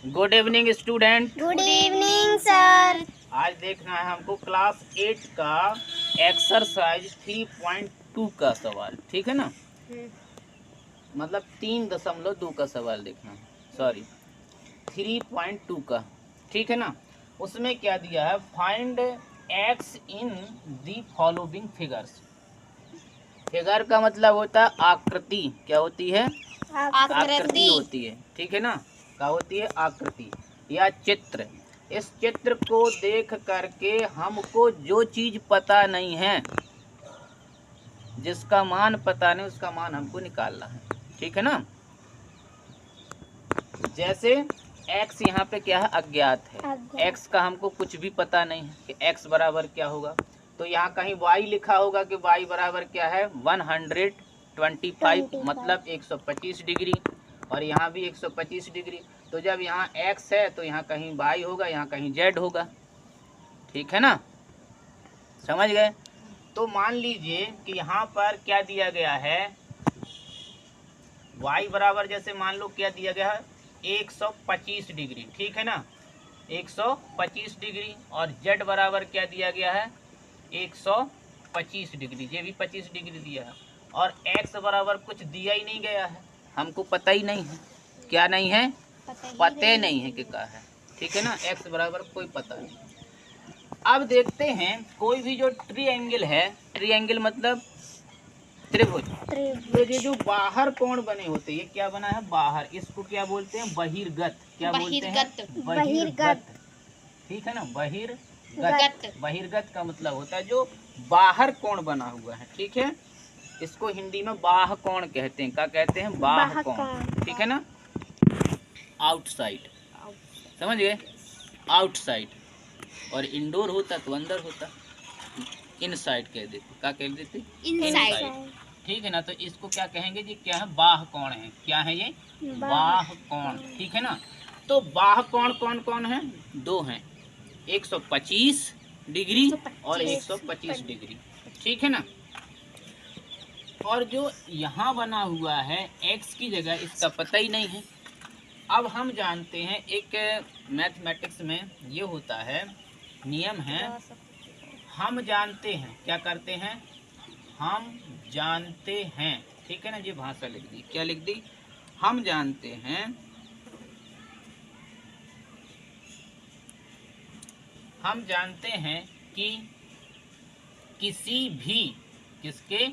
Good evening student. Good evening sir. आज देखना है हमको क्लास 8 का एक्सरसाइज 3.2 का सवाल, ठीक है ना। मतलब 3.2 का सवाल देखना है, सॉरी 3.2 का, ठीक है ना। उसमें क्या दिया है, find x in the following figures. Figure का मतलब होता है आकृति। क्या होती है? आकृति होती है, ठीक है ना। क्या होती है? आकृति या चित्र। इस चित्र को देख करके हमको जो चीज पता नहीं है, जिसका मान पता नहीं, उसका मान हमको निकालना है, ठीक है ना। जैसे x यहाँ पे क्या है, अज्ञात है। x का हमको कुछ भी पता नहीं है कि x बराबर क्या होगा। तो यहाँ कहीं y लिखा होगा कि y बराबर क्या है, 125 मतलब 125 डिग्री, और यहाँ भी 125 डिग्री। तो जब यहाँ x है तो यहाँ कहीं y होगा, यहाँ कहीं z होगा, ठीक है ना। समझ गए? तो मान लीजिए कि यहाँ पर क्या दिया गया है, y बराबर जैसे मान लो क्या दिया गया है, 125 डिग्री, ठीक है ना, 125 डिग्री। और z बराबर क्या दिया गया है, 125 डिग्री, ये भी 25 डिग्री दिया है। और x बराबर कुछ दिया ही नहीं गया है, हमको पता ही नहीं है। क्या नहीं है? पते नहीं है कि क्या है, ठीक है ना। x बराबर कोई पता नहीं। अब देखते हैं कोई भी जो ट्रायंगल है, ट्रायंगल मतलब त्रिभुज। तो ये जो बाहर कोण बने होते हैं, ये क्या बना है, बाहर, इसको क्या बोलते हैं, बहिर्गत। क्या बोलते हैं? बहिर्गत, ठीक है ना। बहिर्गत, बहिर्गत का मतलब होता है जो बाहर कोण बना हुआ है, ठीक है। इसको हिंदी में बाह कोण कहते हैं। क्या कहते हैं? बाह कोण, ठीक है ना। आउटसाइड, समझ गए? आउटसाइड। और इंडोर होता तो अंदर होता, इनसाइड कह देते। क्या कह देते? इनसाइड, ठीक है ना। तो इसको क्या कहेंगे जी, क्या है, बाह कोण है। क्या है ये? बाह कोण, ठीक है ना। तो बाह कोण कौन कौन है? दो हैं, 125 डिग्री और 125 डिग्री, ठीक है ना। और जो यहाँ बना हुआ है x की जगह, इसका पता ही नहीं है। अब हम जानते हैं एक मैथमेटिक्स में ये होता है, नियम है, हम जानते हैं। क्या करते हैं? हम जानते हैं, ठीक है ना। ये भाषा लिख दी, क्या लिख दी? हम जानते हैं, हम जानते हैं कि किसी भी, किसके?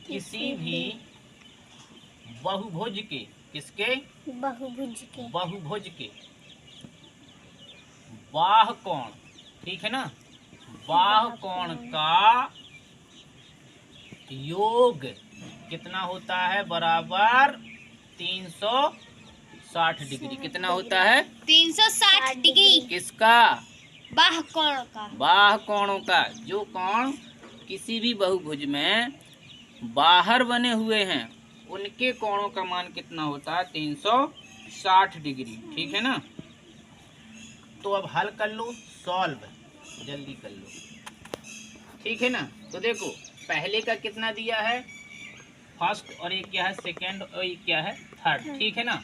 किसी भी बहुभुज के, किसके? बहुभुज के बाह कोण, ठीक है ना, बाह कोण का योग कितना होता है, बराबर 360 डिग्री। कितना होता है? 360 डिग्री। किसका? बाह कोण का। बाह कोणों का। जो कोण किसी भी बहुभुज में बाहर बने हुए हैं, उनके कोणों का मान कितना होता है? 360 डिग्री, ठीक है ना। तो अब हल कर लो, सॉल्व जल्दी कर लो, ठीक है ना। तो देखो पहले का कितना दिया है, फर्स्ट, और एक क्या है, सेकंड, और एक क्या है, थर्ड, ठीक है ना।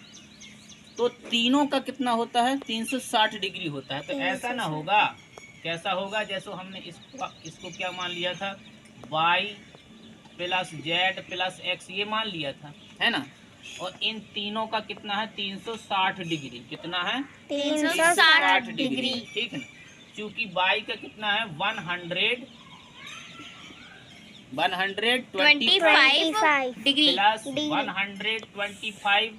तो तीनों का कितना होता है? 360 डिग्री होता है। तो ऐसा ना होगा, कैसा होगा, जैसे हमने इसको क्या मान लिया था, y plus Z plus x, ये मान लिया था, है ना। और इन तीनों का कितना है? 360 डिग्री। कितना है? 360 डिग्री, ठीक है ना। चूंकि y का कितना है, 125 डिग्री प्लस 125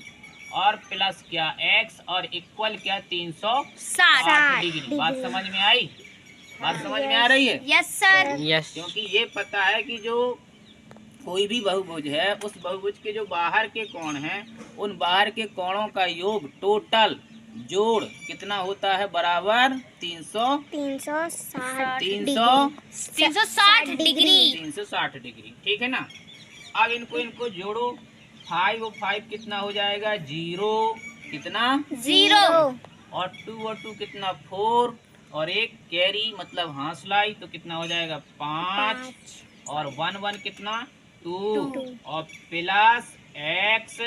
और प्लस क्या, x, और इक्वल क्या, 360 डिग्री। बात समझ में आई? बात समझ में आ रही है? Yes sir. यस। क्योंकि ये पता है कि जो कोई भी बहुभुज है, उस बहुभुज के जो बाहर के कोण हैं, उन बाहर के कोणों का योग, टोटल जोड़ कितना होता है, बराबर 360 डिग्री, ठीक है ना। अब इनको जोड़ो, 5 और 5 कितना हो जाएगा, 0, कितना, 0, और 2 कितना, 4, और एक कैरी मतलब हांसलाई, तो कितना हो जाएगा, 5, और 1 कितना, 2, और प्लस x,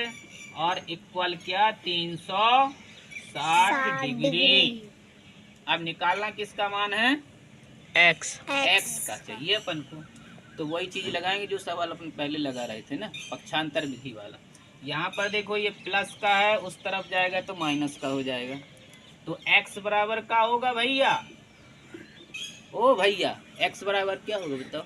और इक्वल क्या, 360 60 डिग्री। अब निकालना किसका मान है? एक्स। एक्स का चाहिए अपन को। तो वही चीज लगाएंगे जो सवाल अपन पहले लगा रहे थे ना, पक्षांतर विधि वाला। यहाँ पर देखो ये प्लस का है, उस तरफ जाएगा तो माइनस का हो जाएगा। तो x बराबर का होगा भैया? ओ भैया, x बराबर क्या होगा बताओ?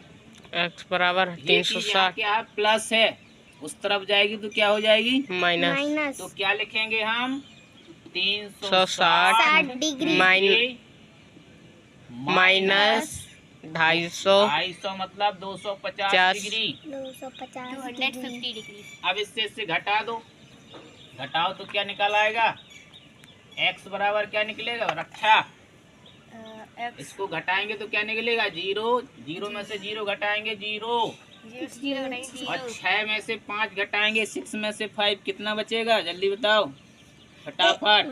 एक्स बराबर ये चीज यहाँ 360 क्या है? प्लस है, उस तरफ जाएगी तो क्या हो जाएगी? माइनस तो क्या लिखेंगे हम? 360 डिग्री माइनस 250 250 मतलब 250 50 डिग्री। 250 डिग्री। अब इससे घटा दो, घटाओ तो क्या निकल आएगा? x बराबर क्या निकलेगा रक्षा? इसको घटाएंगे तो क्या निकलेगा? 0। 0 में से 0 घटाएंगे 0। और 6 में से 5 घटाएंगे 6 में से 5, कितना बचेगा? जल्दी बताओ फटाफट।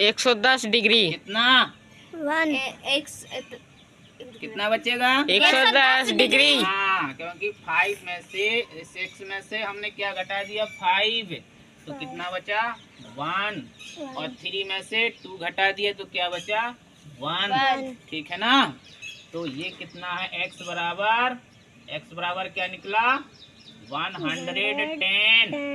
110 डिग्री। कितना? कितना बचेगा? 110 डिग्री। हाँ, क्योंकि 5 में से 6 में से हमने क्या घटा दिया? 5। तो कितना बचा? 1। और 3 में से 2 घटा दिए तो क्या बचा? 1। ठीक है ना? तो ये कितना है? x बराबर क्या निकला? 110,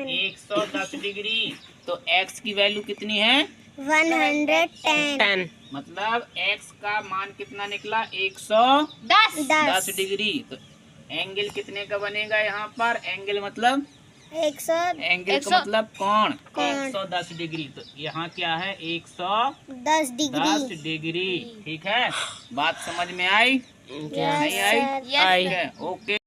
110 डिग्री। तो x की वैल्यू कितनी है? 10 मतलब x का मान कितना निकला? 110 डिग्री। तो एंगल कितने का बनेगा यहाँ पर? एंगल मतलब एंगल का मतलब कोण। 110 डिग्री। तो यहाँ क्या है? 110 डिग्री। ठीक है, बात समझ में आई? नहीं आई? Yes, ठीक है, ओके।